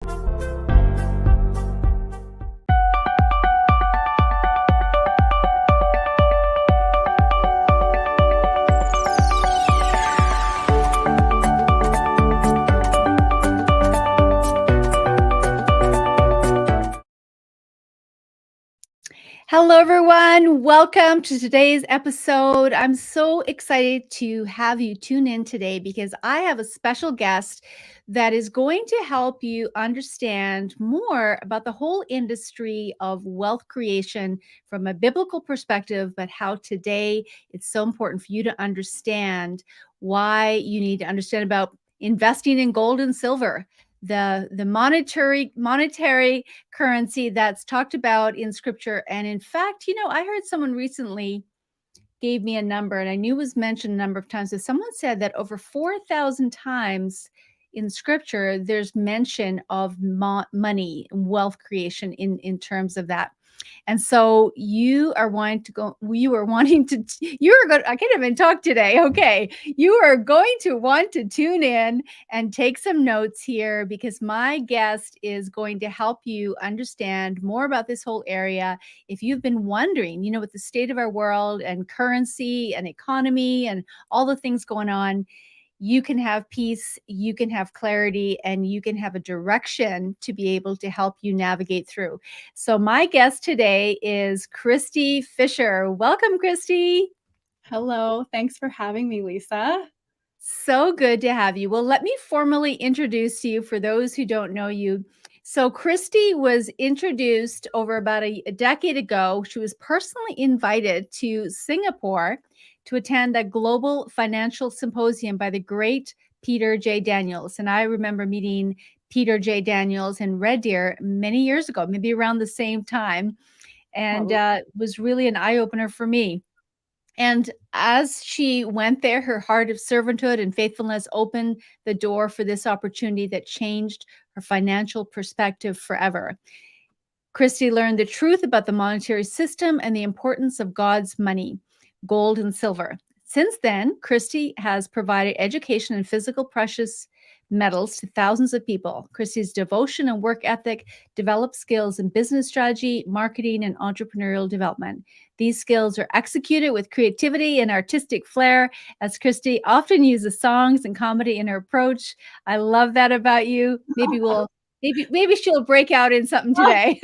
Hello, everyone. Welcome to today's episode. I'm so excited to have you tune in today because I have a special guest that is going to help you understand more about the whole industry of wealth creation from a biblical perspective, but how today it's so important for you to understand why you need to understand about investing in gold and silver, the monetary currency that's talked about in scripture. And in fact, I heard someone recently gave me a number, and I knew it was mentioned a number of times. So someone said that over 4,000 times in scripture, there's mention of money and wealth creation in terms of that. And so you are wanting to go, you are wanting to, you are going, I can't even talk today. Okay. You are going to want to tune in and take some notes here because my guest is going to help you understand more about this whole area. If you've been wondering, with the state of our world and currency and economy and all the things going on, you can have peace, you can have clarity, and you can have a direction to be able to help you navigate through. So my guest today is Kristi Fisher. Welcome, Kristi. Hello. Thanks for having me, Lisa. So good to have you. Well, let me formally introduce you for those who don't know you. So Kristi was introduced over about a decade ago. She was personally invited to Singapore to attend a global financial symposium by the great Peter J. Daniels. And I remember meeting Peter J. Daniels in Red Deer many years ago, maybe around the same time. And was really an eye-opener for me. And as she went there, her heart of servanthood and faithfulness opened the door for this opportunity that changed her financial perspective forever. Kristi learned the truth about the monetary system and the importance of God's money, gold and silver. Since then, Kristi has provided education in physical precious metals to thousands of people. Kristi's devotion and work ethic develop skills in business strategy, marketing, and entrepreneurial development. These skills are executed with creativity and artistic flair, as Kristi often uses songs and comedy in her approach. I love that about you. Maybe she'll break out in something today.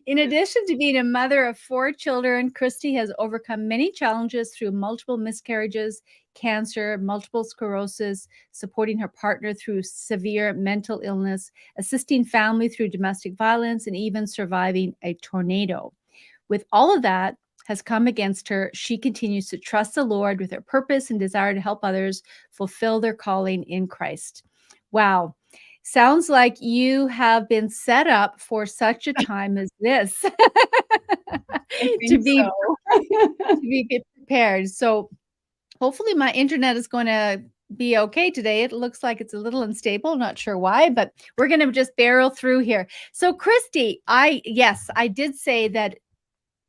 In addition to being a mother of 4 children, Kristi has overcome many challenges through multiple miscarriages, cancer, multiple sclerosis, supporting her partner through severe mental illness, assisting family through domestic violence, and even surviving a tornado. With all of that has come against her, she continues to trust the Lord with her purpose and desire to help others fulfill their calling in Christ. Wow. Sounds like you have been set up for such a time as this to be prepared. So hopefully my internet is going to be okay today. It looks like it's a little unstable. Not sure why, but we're going to just barrel through here. So Kristi, I did say that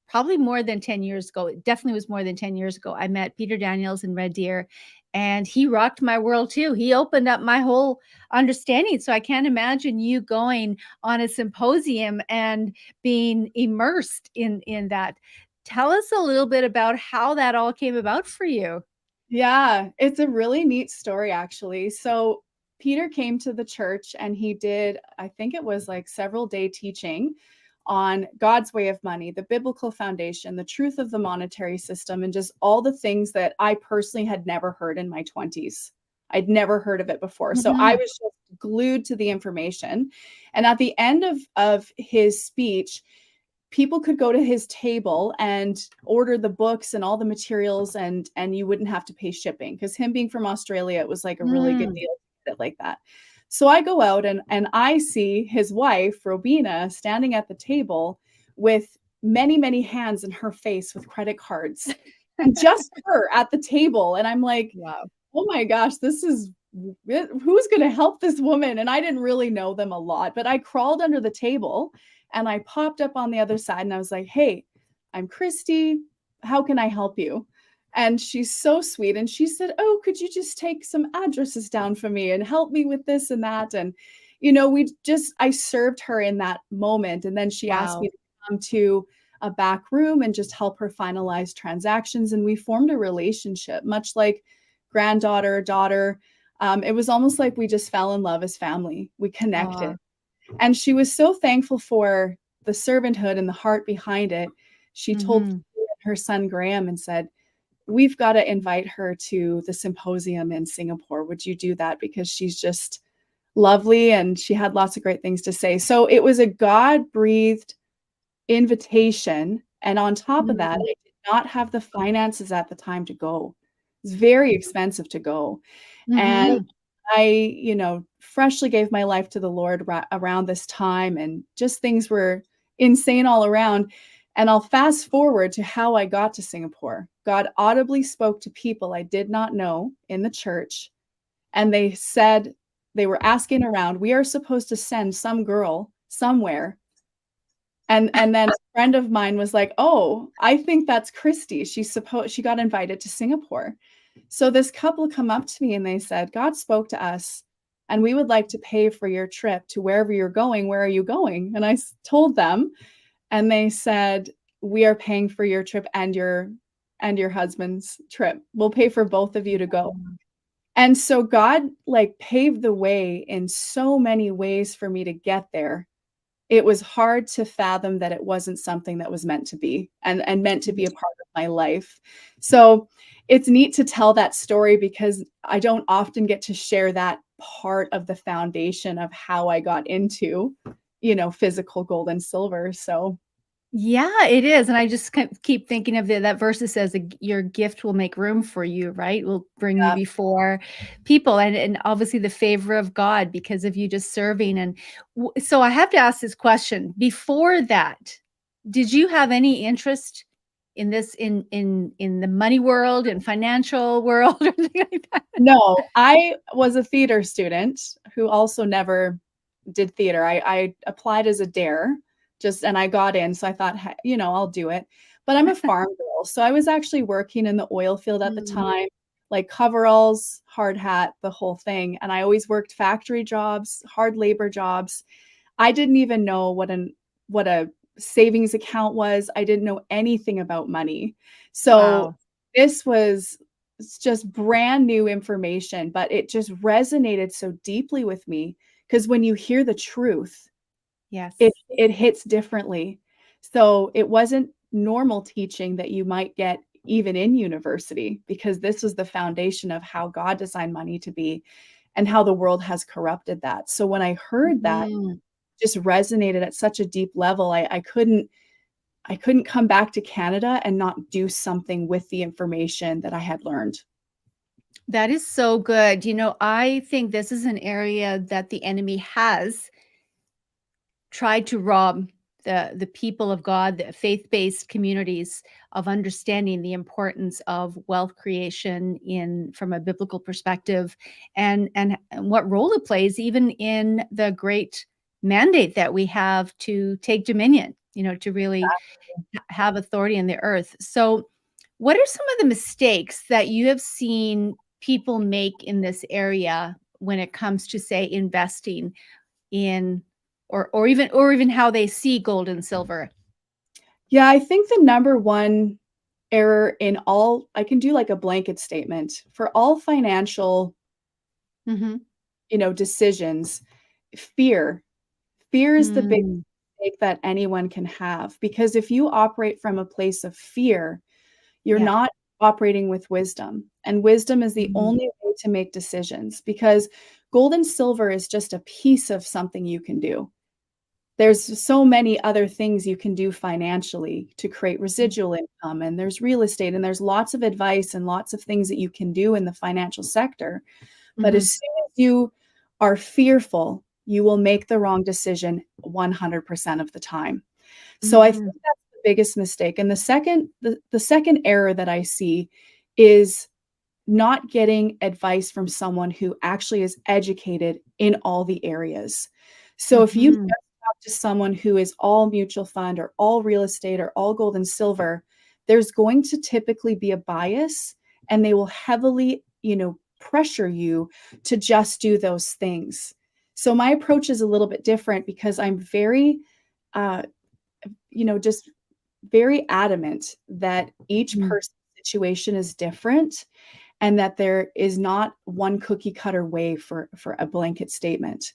probably more than 10 years ago. It definitely was more than 10 years ago. I met Peter Daniels in Red Deer, and he rocked my world too. He opened up my whole understanding. So I can't imagine you going on a symposium and being immersed in that. Tell us a little bit about how that all came about for you. Yeah, it's a really neat story, actually. So Peter came to the church and he did, I think it was like several day teaching on God's way of money, the biblical foundation, the truth of the monetary system, and just all the things that I personally had never heard in my 20s. I'd never heard of it before. So I was just glued to the information. And at the end of his speech, people could go to his table and order the books and all the materials, and you wouldn't have to pay shipping, because him being from Australia, it was like a really good deal like that. So I go out and I see his wife, Robina, standing at the table with many, many hands in her face with credit cards, and just her at the table. And I'm like, Wow. oh my gosh, who's going to help this woman? And I didn't really know them a lot, but I crawled under the table and I popped up on the other side and I was like, hey, I'm Kristi. How can I help you? And she's so sweet. And she said, oh, could you just take some addresses down for me and help me with this and that? And, I served her in that moment. And then she asked me Wow. to come to a back room and just help her finalize transactions. And we formed a relationship, much like granddaughter, daughter. It was almost like we just fell in love as family. We Aw. connected. And she was so thankful for the servanthood and the heart behind it. She told Mhm. her son Graham and said, "We've got to invite her to the symposium in Singapore. Would you do that? Because she's just lovely and she had lots of great things to say." So it was a God breathed invitation. And on top of that, Mhm. I did not have the finances at the time to go. It's very expensive to go. And Mhm. I, freshly gave my life to the Lord around this time, and just things were insane all around. And I'll fast forward to how I got to Singapore. God audibly spoke to people I did not know in the church, and they said, they were asking around, "We are supposed to send some girl somewhere." And then a friend of mine was like, "Oh, I think that's Kristi. She got invited to Singapore." So this couple come up to me and they said, "God spoke to us and we would like to pay for your trip to wherever you're going. Where are you going?" And I told them, and they said, "We are paying for your trip and your husband's trip. We'll pay for both of you to go." And so God like paved the way in so many ways for me to get there. It was hard to fathom that it wasn't something that was meant to be, and meant to be a part of my life. So it's neat to tell that story because I don't often get to share that part of the foundation of how I got into, physical gold and silver. So Yeah, it is, and I just keep thinking of that verse that says, "Your gift will make room for you," right? Will bring you yeah. before people, and obviously the favor of God because of you just serving, and so I have to ask this question. Before that, did you have any interest in this in the money world and financial world or anything like that? No, I was a theater student who also never did theater. I applied as a dare, and I got in. So I thought, "Hey, I'll do it." But I'm a farm girl. So I was actually working in the oil field at the Mm, time, like coveralls, hard hat, the whole thing. And I always worked factory jobs, hard labor jobs. I didn't even know what a savings account was. I didn't know anything about money. So wow. this was just brand new information, but it just resonated so deeply with me because when you hear the truth, it Yes. it hits differently. So it wasn't normal teaching that you might get even in university, because this was the foundation of how God designed money to be and how the world has corrupted that. So when I heard that, Mhm. just resonated at such a deep level. I couldn't come back to Canada and not do something with the information that I had learned. That is so good. I think this is an area that the enemy has tried to rob the people of God, the faith-based communities of understanding the importance of wealth creation in from a biblical perspective and what role it plays even in the great mandate that we have to take dominion, to really have authority in the earth. So, what are some of the mistakes that you have seen people make in this area when it comes to, say, investing in or even how they see gold and silver? Yeah, I think the number one error in all, I can do like a blanket statement for all financial, Mhm. decisions. Fear. Fear is the big Mm, mistake that anyone can have, because if you operate from a place of fear, you're yeah. not operating with wisdom. And wisdom is the Mhm. only way to make decisions, because gold and silver is just a piece of something you can do. There's so many other things you can do financially to create residual income, and there's real estate, and there's lots of advice and lots of things that you can do in the financial sector. But as Mhm. soon as you are fearful, you will make the wrong decision 100% of the time. So I think Mhm. that's the biggest mistake. And the second error that I see is not getting advice from someone who actually is educated in all the areas. So if you just Mhm. talk to someone who is all mutual fund or all real estate or all gold and silver, there's going to typically be a bias, and they will heavily, pressure you to just do those things. So my approach is a little bit different because I'm very, uh, just very adamant that each Mm. person's situation is different and that there is not one cookie cutter way for a blanket statement.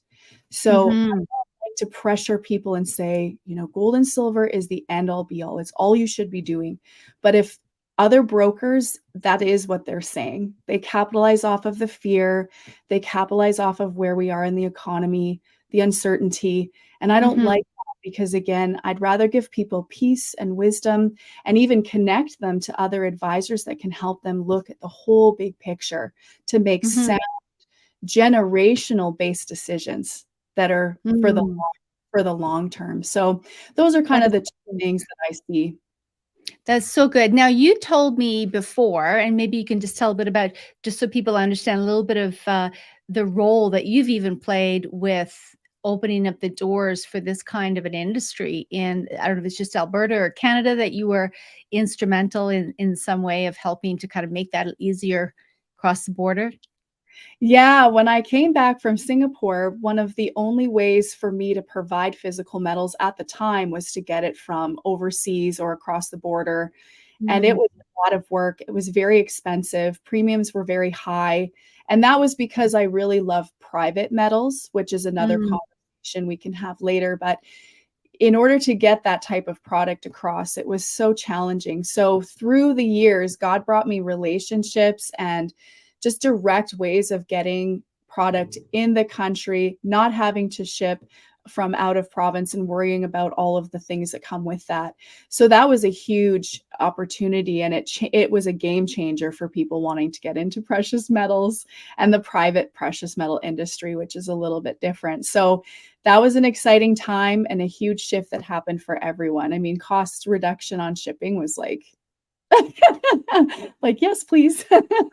So Mhm. like to pressure people and say, gold and silver is the end all be all. It's all you should be doing. But if other brokers, that is what they're saying. They capitalize off of the fear, they capitalize off of where we are in the economy, the uncertainty. And I don't Mhm. like that because, again, I'd rather give people peace and wisdom and even connect them to other advisors that can help them look at the whole big picture to make Mhm. sound generational based decisions that are Mm. for the long term. So those are kind of That's the two things that I see. That's so good. Now, you told me before, and maybe you can just tell a bit about, just so people understand a little bit of the role that you've even played with opening up the doors for this kind of an industry in, I don't know if it's just Alberta or Canada, that you were instrumental in some way of helping to kind of make that easier across the border. Yeah, when I came back from Singapore, one of the only ways for me to provide physical metals at the time was to get it from overseas or across the border. And it Mm, was a lot of work. It was very expensive. Premiums were very high. And that was because I really love private metals, which is another mm, conversation we can have later. But in order to get that type of product across, it was so challenging. So through the years, God brought me relationships and just direct ways of getting product in the country, not having to ship from out of province and worrying about all of the things that come with that. So that was a huge opportunity, and it was a game changer for people wanting to get into precious metals and the private precious metal industry, which is a little bit different. So that was an exciting time and a huge shift that happened for everyone. I mean, cost reduction on shipping was like like, "Yes, please."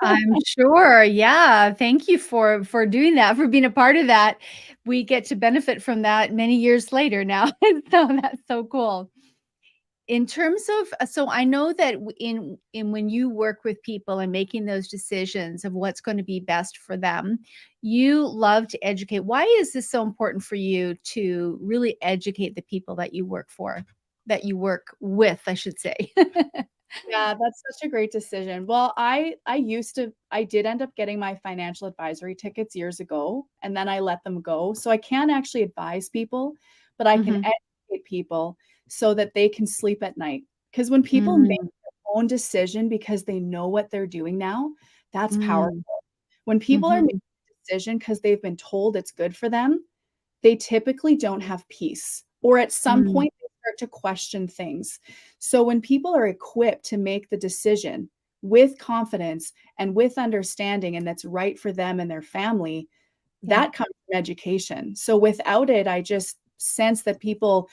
I'm sure. Yeah. Thank you for doing that, for being a part of that. We get to benefit from that many years later now. So that's so cool. In terms of so I know that in when you work with people and making those decisions of what's going to be best for them, you love to educate. Why is this so important for you to really educate the people that you work for, that you work with, I should say? Yeah, that's such a great decision. Well, I did end up getting my financial advisory tickets years ago, and then I let them go. So I can't actually advise people, but I can Mhm. educate people so that they can sleep at night. Because when people make Mm, their own decision because they know what they're doing now, that's powerful. mm, When people are making mhm. a decision because they've been told it's good for them, they typically don't have peace, or at some Mm, point they start to question things. So when people are equipped to make the decision with confidence and with understanding, and that's right for them and their family, yeah. that comes from education. So without it, I just sense that people,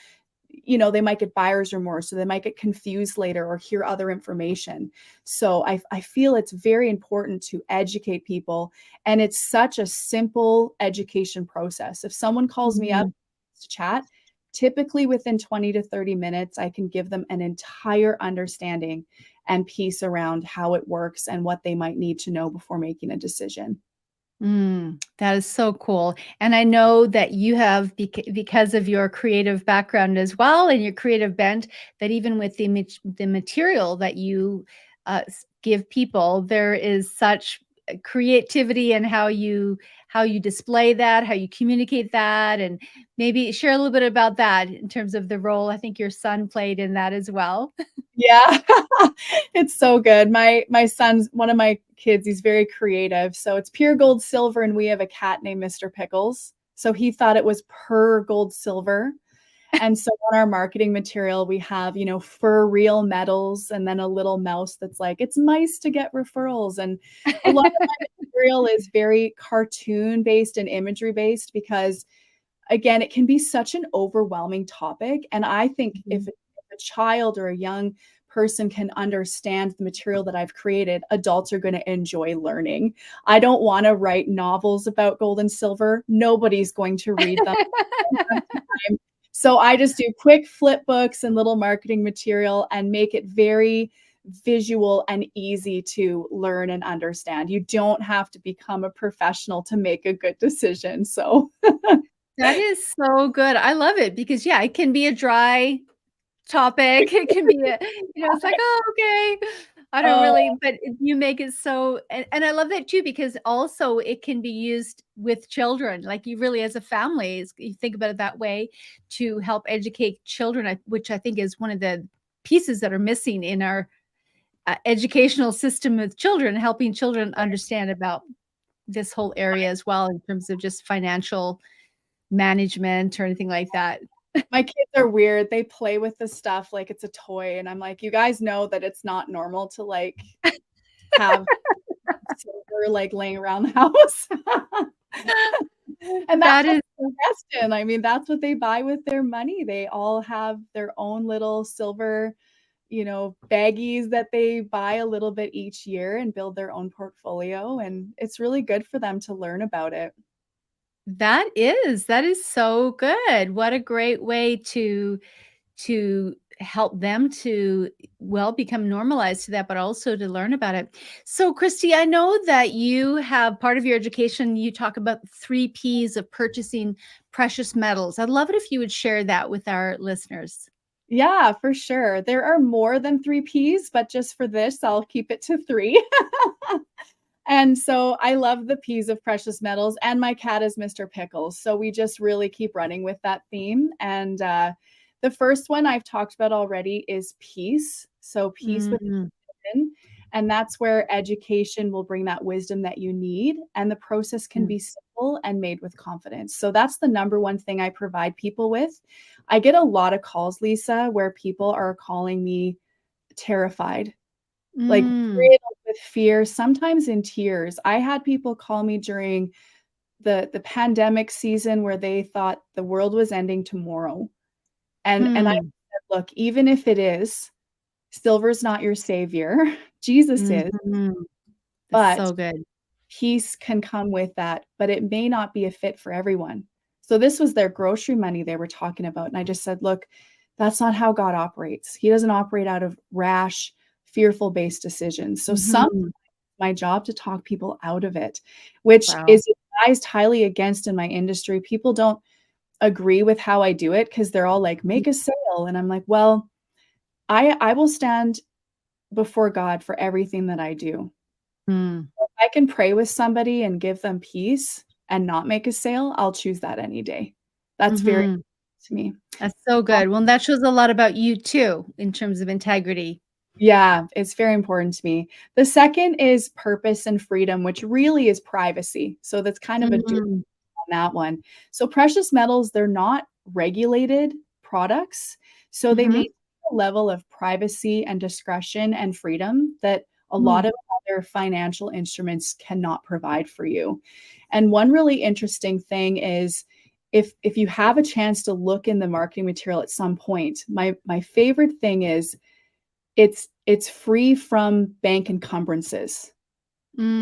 they might get buyer's remorse, so they might get confused later or hear other information. So I feel it's very important to educate people. And it's such a simple education process. If someone calls me up Mhm. to chat, typically within 20 to 30 minutes, I can give them an entire understanding and piece around how it works and what they might need to know before making a decision. That is so cool. And I know that you have, because of your creative background as well and your creative bent, that even with the material that you give people, there is such creativity in how you display that, how you communicate that, and maybe share a little bit about that in terms of the role I think your son played in that as well. Yeah. It's so good. My son's one of my kids, he's very creative. So it's pure gold silver, and we have a cat named Mr. Pickles. So he thought it was per gold silver. And so on our marketing material, we have, for real metals and then a little mouse that's like, it's nice to get referrals. And a lot of my material is very cartoon based and imagery based because again, it can be such an overwhelming topic. And I think if Mhm. a child or a young person can understand the material that I've created, adults are going to enjoy learning. I don't want to write novels about gold and silver. Nobody's going to read them. So I just do quick flip books and little marketing material and make it very visual and easy to learn and understand. You don't have to become a professional to make a good decision. So, That is so good. I love it because, yeah, it can be a dry topic. It can be a it's like, "Oh, okay." I don't oh, really but you make it so and I love that too because also it can be used with children, like, you really as a family, is you think about it that way to help educate children, which I think is one of the pieces that are missing in our, educational system with children, helping children understand about this whole area as well in terms of just financial management or anything like that. my kids are weird. They play with the stuff like it's a toy, and I'm like, "You guys know that it's not normal to, like, have silver, like, laying around the house." And that's That what is they invest in. I mean, that's what they buy with their money. They all have their own little silver, baggies that they buy a little bit each year and build their own portfolio, and it's really good for them to learn about it. that is so good. What a great way to help them to, well, become normalized to that, but also to learn about it. So, Kristi, I know that you have part of your education, you talk about the 3 Ps of purchasing precious metals. I'd love it if you would share that with our listeners. Yeah, for sure. There are more than 3 Ps, but just for this, I'll keep it to 3. And so I love the P's of precious metals, and my cat is Mr. Pickles. So we just really keep running with that theme. And the first one I've talked about already is peace. So peace Mm, within. And that's where education will bring that wisdom that you need. And the process can mm, be simple and made with confidence. So that's the number one thing I provide people with. I get a lot of calls, Lisa, where people are calling me terrified, like, mm, riddled with fear, sometimes in tears. I had people call me during the pandemic season where they thought the world was ending tomorrow, and I mm, said, "Look, even if it is, silver's not your savior, Jesus is, mhm. That's but so good. peace can come with that, but it may not be a fit for everyone." So this was their grocery money they were talking about, and I just said, "Look, that's not how God operates. He doesn't operate out of rash, fearful-based decisions." So some Mhm. my job to talk people out of it, which Wow. is advised highly against in my industry. People don't agree with how I do it because 'cause they're all like, "Make a sale," and I'm like, "Well, I will stand before God for everything that I do. Mm, If I can pray with somebody and give them peace and not make a sale, I'll choose that any day." That's very mhm. to me. That's so good. Well, that shows a lot about you too, in terms of integrity. Yeah, it's very important to me. The second is purpose and freedom, which really is privacy. So that's kind of a Mm, on that one. So precious metals, they're not regulated products, so they mhm, maintain a level of privacy and discretion and freedom that a lot mm, of other financial instruments cannot provide for you. And one really interesting thing is if you have a chance to look in the marketing material at some point, my favorite thing is it's free from bank encumbrances.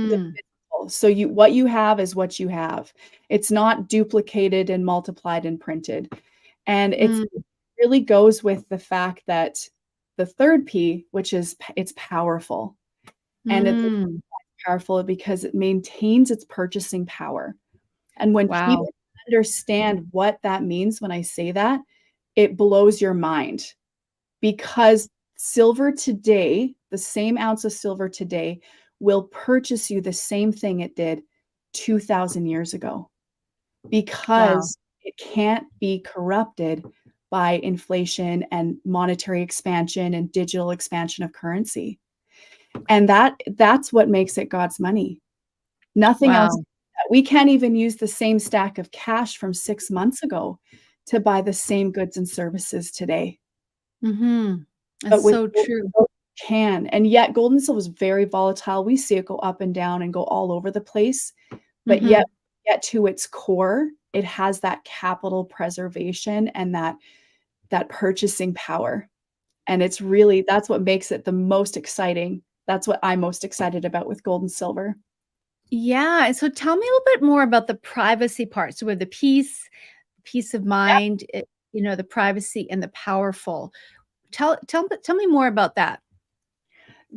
It's mm, physical. So what you have is what you have. It's not duplicated and multiplied and printed. And mm, it really goes with the fact that the third P, which is it's powerful. And it's mm. powerful because it maintains its purchasing power. And when Wow. people understand what that means when I say that, it blows your mind because silver today, the same ounce of silver today, will purchase you the same thing it did 2,000 years ago Wow. because it can't be corrupted by inflation and monetary expansion and digital expansion of currency. And that's what makes it God's money. Nothing else. Wow. We can't even use the same stack of cash from 6 months ago to buy the same goods and services today. Mhm. That's But with so gold and true. silver you can, and yet gold and silver is very volatile. We see it go up and down and go all over the place, but yet Mhm. to its core, it has that capital preservation and that purchasing power, and it's really that's what makes it the most exciting. That's what I'm most excited about with gold and silver. Yeah, and so tell me a little bit more about the privacy part. So with the peace of mind, the privacy and the powerful. Tell me more about that.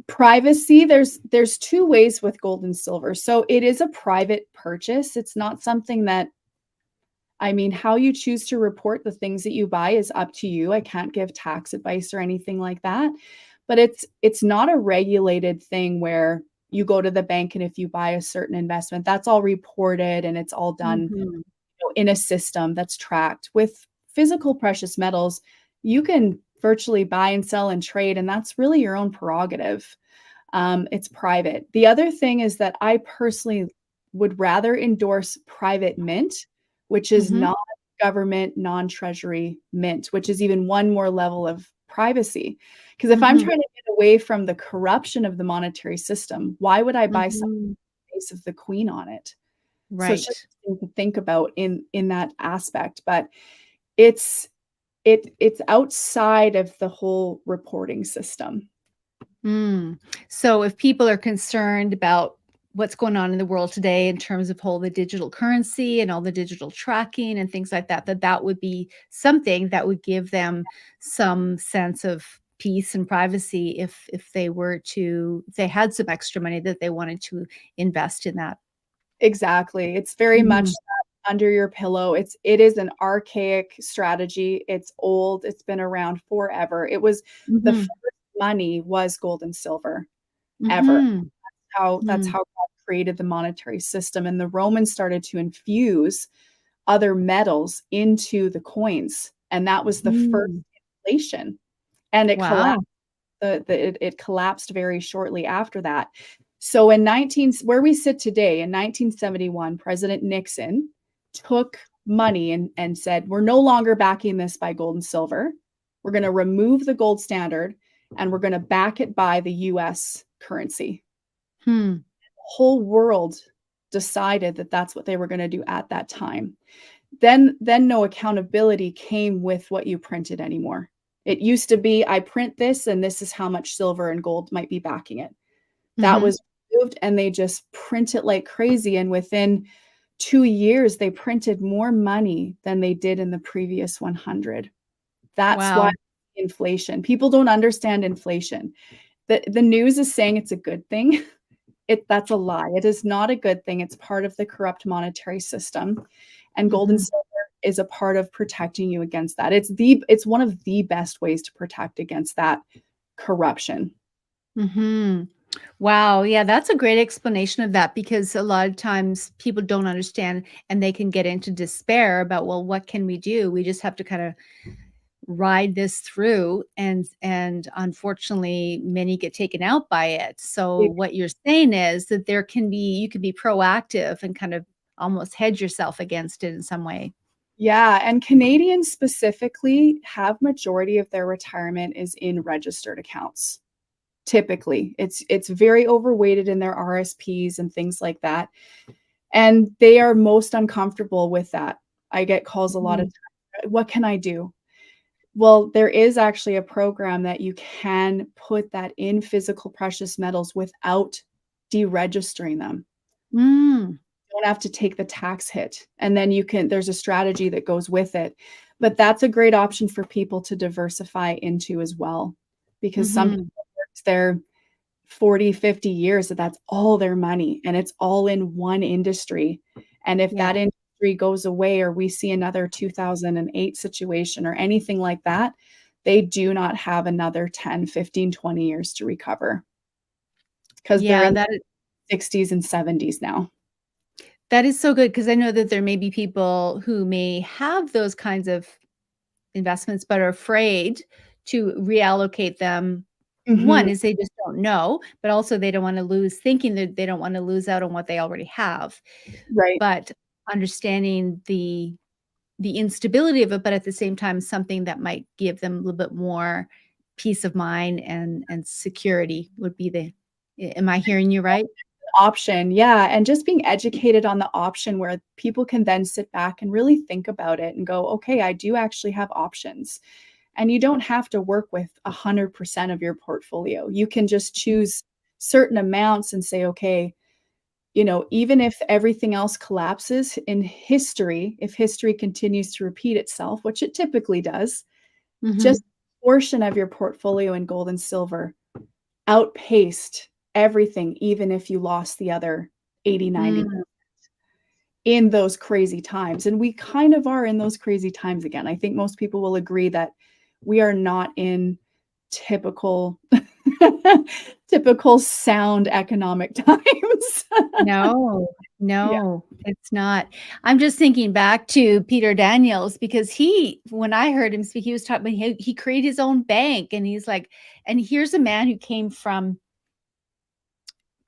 Privacy, there's two ways with gold and silver. So it is a private purchase. It's not something that, I mean, how you choose to report the things that you buy is up to you. I can't give tax advice or anything like that. But it's not a regulated thing where you go to the bank and if you buy a certain investment, that's all reported and it's all done, Mhm. in a system that's tracked. With physical precious metals, you can virtually buy and sell and trade, and that's really your own prerogative. It's private. The other thing is that I personally would rather endorse private mint, which is Mhm. not government, non-treasury mint, which is even one more level of privacy. Because if I'm Mhm. trying to get away from the corruption of the monetary system, why would I buy something Mhm. with the face of the queen on it? So it's just Right. something to think about in that aspect. But it's it's outside of the whole reporting system. Mm. So if people are concerned about what's going on in the world today in terms of whole the digital currency and all the digital tracking and things like that, that would be something that would give them some sense of peace and privacy if they were to if they had some extra money that they wanted to invest in that. Exactly. It's very much Mhm. that under your pillow. It is an archaic strategy. It's old. It's been around forever. It was the first Mhm. money was gold and silver ever. Mhm. That's Mm. how God created the monetary system. And the Romans started to infuse other metals into the coins. And that was the first Mm. inflation. And it collapsed. Wow. It collapsed very shortly after that. So in 19 where we sit today in 1971, President Nixon took money and said, "We're no longer backing this by gold and silver. We're going to remove the gold standard and we're going to back it by the US currency." Hmm. The whole world decided that that's what they were going to do at that time. Then no accountability came with what you printed anymore. It used to be, I print this and this is how much silver and gold might be backing it. That Mhm. was removed and they just print it like crazy. And within 2 years, they printed more money than they did in the previous 100. That's why Wow. inflation. People don't understand inflation. The news is saying it's a good thing. That's a lie. It is not a good thing. It's part of the corrupt monetary system. And gold and Mhm. silver is a part of protecting you against that. It's one of the best ways to protect against that corruption. Mhm. Wow, yeah, that's a great explanation of that because a lot of times people don't understand and they can get into despair about, well, what can we do? We just have to kind of ride this through and unfortunately many get taken out by it. So what you're saying is that there can be you can be proactive and kind of almost hedge yourself against it in some way. Yeah, and Canadians specifically have majority of their retirement is in registered accounts. Typically, it's very overweighted in their RSPs and things like that, and they are most uncomfortable with that. I get calls a lot of Mhm. times, "What can I do?" Well, there is actually a program that you can put that in physical precious metals without deregistering them. Mm. You don't have to take the tax hit, and then there's a strategy that goes with it. But that's a great option for people to diversify into as well, because some people Mhm. worked their 40, 50 years that that's all their money and it's all in one industry. And if Yeah. that industry goes away or we see another 2008 situation or anything like that, they do not have another 10, 15, 20 years to recover because they're Yeah, in the 60s and 70s now. that is so good because I know that there may be people who may have those kinds of investments, but are afraid to reallocate them. One Mhm. is they just don't know, but also they don't wanna lose thinking that they don't wanna lose out on what they already have. Right. But understanding the instability of it, but at the same time, something that might give them a little bit more peace of mind and security would be the am I hearing you right? Option, yeah, and just being educated on the option where people can then sit back and really think about it and go, "Okay, I do actually have options." And you don't have to work with 100% of your portfolio. You can just choose certain amounts and say, "Okay, even if everything else collapses in history, if history continues to repeat itself, which it typically does, just Mhm. a portion of your portfolio in gold and silver outpaced everything, even if you lost the other 80, 90 Mm. in those crazy times. And we kind of are in those crazy times again. I think most people will agree that we are not in typical typical sound economic times. No, Yeah. no, it's not. I'm just thinking back to Peter Daniels because when I heard him speak, he was talking about he created his own bank and he's like, and here's a man who came from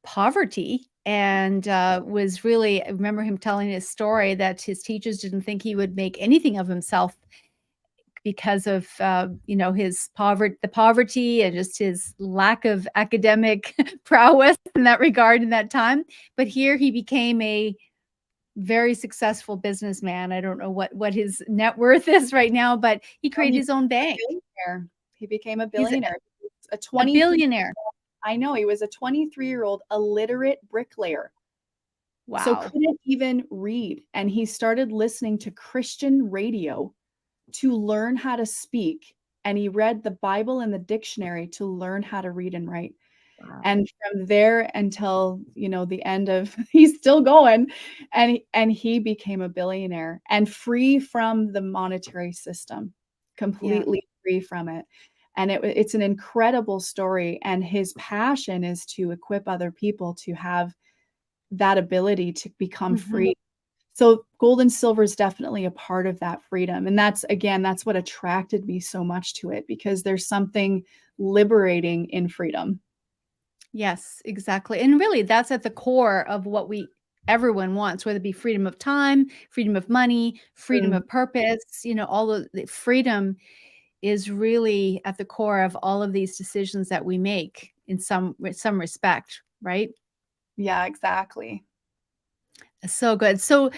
poverty and was really, I remember him telling his story that his teachers didn't think he would make anything of himself because of his poverty and just his lack of academic prowess in that regard in that time. But here he became a very successful businessman. I don't know what his net worth is right now, but he Oh, created his own bank. billionaire. He became a He's billionaire. A a 23 billionaire. I know, he was a 23-year-old illiterate bricklayer. So Wow. couldn't even read, and he started listening to Christian radio to learn how to speak, and he read the Bible and the dictionary to learn how to read and write. Wow. And from there until, the end of he's still going, and he became a billionaire and free from the monetary system, Yeah. completely free from it. And it's an incredible story, and his passion is to equip other people to have that ability to become Mhm. free. So gold and silver is definitely a part of that freedom. And that's what attracted me so much to it, because there's something liberating in freedom. Yes, exactly. And really that's at the core of what everyone wants, whether it be freedom of time, freedom of money, freedom Mm, of purpose, all of the freedom is really at the core of all of these decisions that we make in some respect, right? yeah, exactly. So good. So,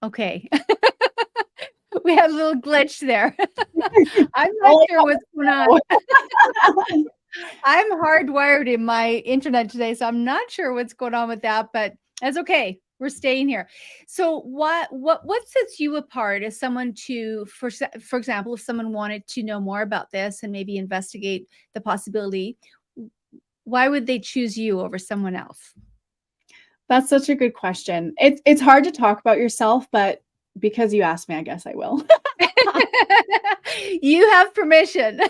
okay. We had a little glitch there. I'm not All sure what's going on. I know. I'm hardwired in my internet today, so I'm not sure what's going on with that, but that's okay. We're staying here. So what sets you apart as someone for example, if someone wanted to know more about this and maybe investigate the possibility, why would they choose you over someone else? That's such a good question. It's hard to talk about yourself, but because you asked me, I guess I will. You have permission.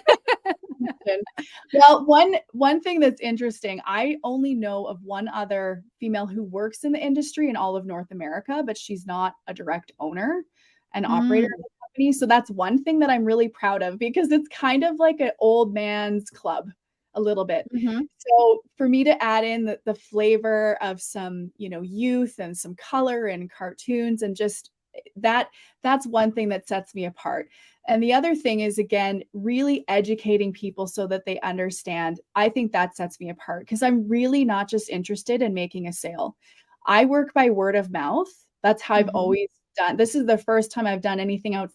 Well, one thing that's interesting, I only know of one other female who works in the industry in all of North America, but she's not a direct owner and operator Mm, of the company. So that's one thing that I'm really proud of, because it's kind of like an old man's club a little bit. mhm, So for me to add in the flavor of some, youth and some color and cartoons, and just that's one thing that sets me apart. And the other thing is, again, really educating people so that they understand. I think that sets me apart, because I'm really not just interested in making a sale. I work by word of mouth. That's how I've mhm, always done. This is the first time I've done anything out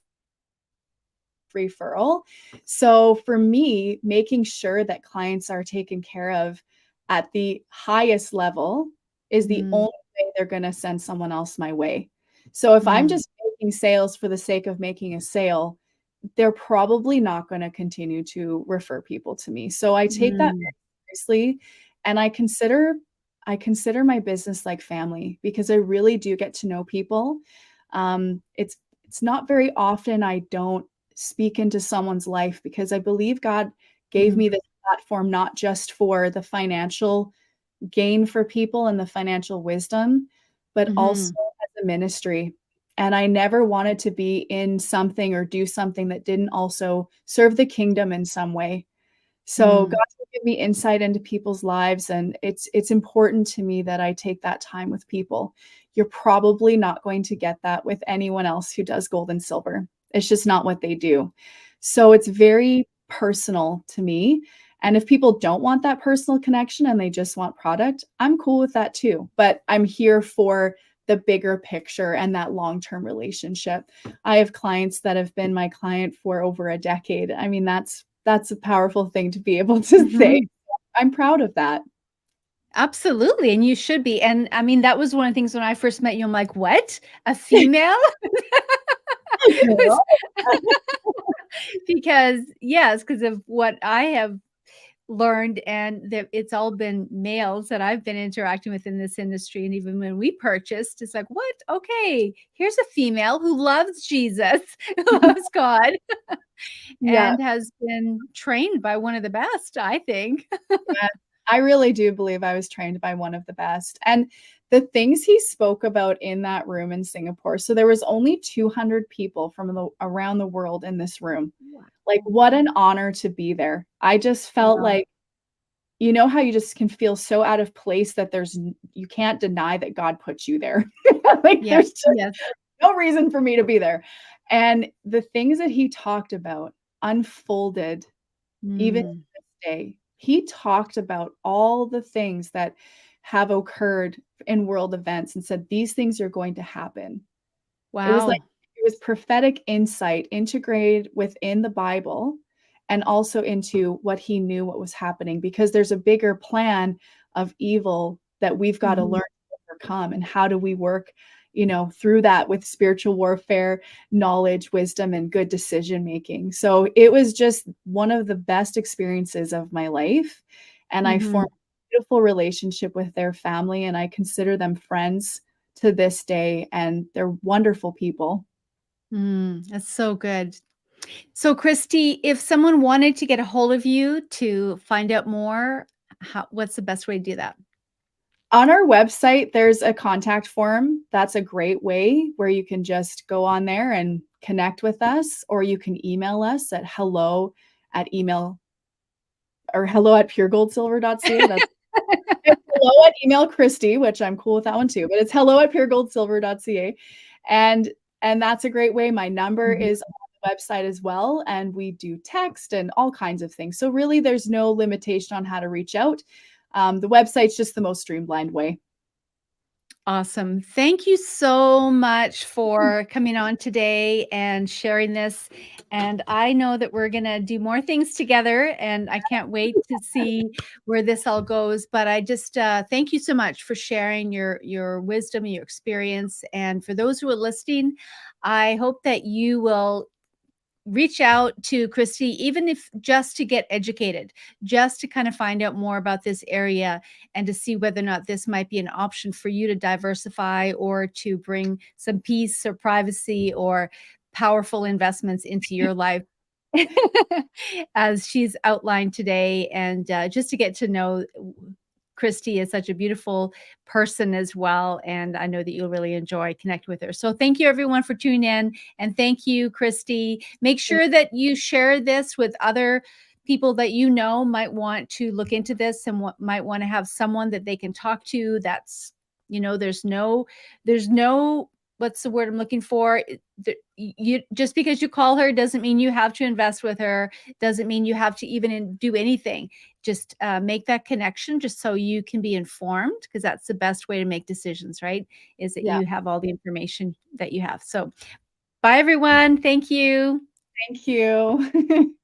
referral. So for me, making sure that clients are taken care of at the highest level is the mm, only way they're going to send someone else my way. So if I'm mm, just making sales for the sake of making a sale, they're probably not going to continue to refer people to me. So I take that mm, very seriously, and I consider my business like family, because I really do get to know people. It's not very often I don't speak into someone's life, because I believe God gave mm, me this platform not just for the financial gain for people and the financial wisdom, but also mhm, as a ministry. And I never wanted to be in something or do something that didn't also serve the kingdom in some way. So God mm, will give me insight into people's lives, and it's important to me that I take that time with people. You're probably not going to get that with anyone else who does gold and silver. It's just not what they do. So it's very personal to me. And if people don't want that personal connection and they just want product, I'm cool with that too. But I'm here for the bigger picture and that long-term relationship. I have clients that have been my client for over a decade. I mean, that's a powerful thing to be able to say. mhm. I'm proud of that. Absolutely, and you should be, and I mean, that was one of the things when I first met you, I'm like, "What? A female?" It was because yes, because of what I have learned and that it's all been males that I've been interacting with in this industry, and even when we purchased, it's like, "What? Okay, here's a female who loves Jesus, who loves God, Yeah. and has been trained by one of the best, I think." Yeah, I really do believe I was trained by one of the best, and the things he spoke about in that room in Singapore, so there was only 200 people from around the world in this room. Like, Wow. what an honor to be there. I just felt Wow. like you know how you just can feel so out of place that you can't deny that God put you there. Like, Yes, there's just yes. no reason for me to be there, and the things that he talked about unfolded even to Mm, this day. He talked about all the things that have occurred in world events and said, "These things are going to happen." It was like wow. it was prophetic insight integrated within the Bible and also into what he knew what was happening because there's a bigger plan of evil that we've gotta learn Mhm, to overcome, and how do we work, through that with spiritual warfare, knowledge, wisdom, and good decision making. So, it was just one of the best experiences of my life, and I formed mhm. a beautiful relationship with their family, and I consider them friends to this day, and they're wonderful people. That's so good. So, Christy, if someone wanted to get a hold of you to find out more, what's the best way to do that? On our website, there's a contact form. That's a great way where you can just go on there and connect with us, or you can email us at hello at email or hello at puregoldsilver.ca. It's hello at email Kristi, which I'm cool with that one too, but it's hello at puregoldsilver.ca. And and that's a great way. My number Mhm. is on the website as well, and we do text and all kinds of things. So really, there's no limitation on how to reach out. The website's just the most streamlined way. Awesome. Thank you so much for coming on today and sharing this. And I know that we're going to do more things together, and I can't wait to see where this all goes. But I just thank you so much for sharing your wisdom and your experience. And for those who are listening, I hope that you will reach out to Christy, even if just to get educated, just to kind of find out more about this area and to see whether or not this might be an option for you to diversify or to bring some peace or privacy or powerful investments into your life. As she's outlined today, and just to get to know Christy is such a beautiful person as well. And I know that you'll really enjoy connect with her. So thank you everyone for tuning in. And thank you, Christy. Make sure that you share this with other people that you know might want to look into this and might want to have someone that they can talk to. That's, there's no, what's the word I'm looking for? You just because you call her doesn't mean you have to invest with her, doesn't mean you have to even do anything. Just make that connection just so you can be informed, because that's the best way to make decisions, right? Is that Yeah. you have all the information that you have. So bye everyone, thank you. Thank you.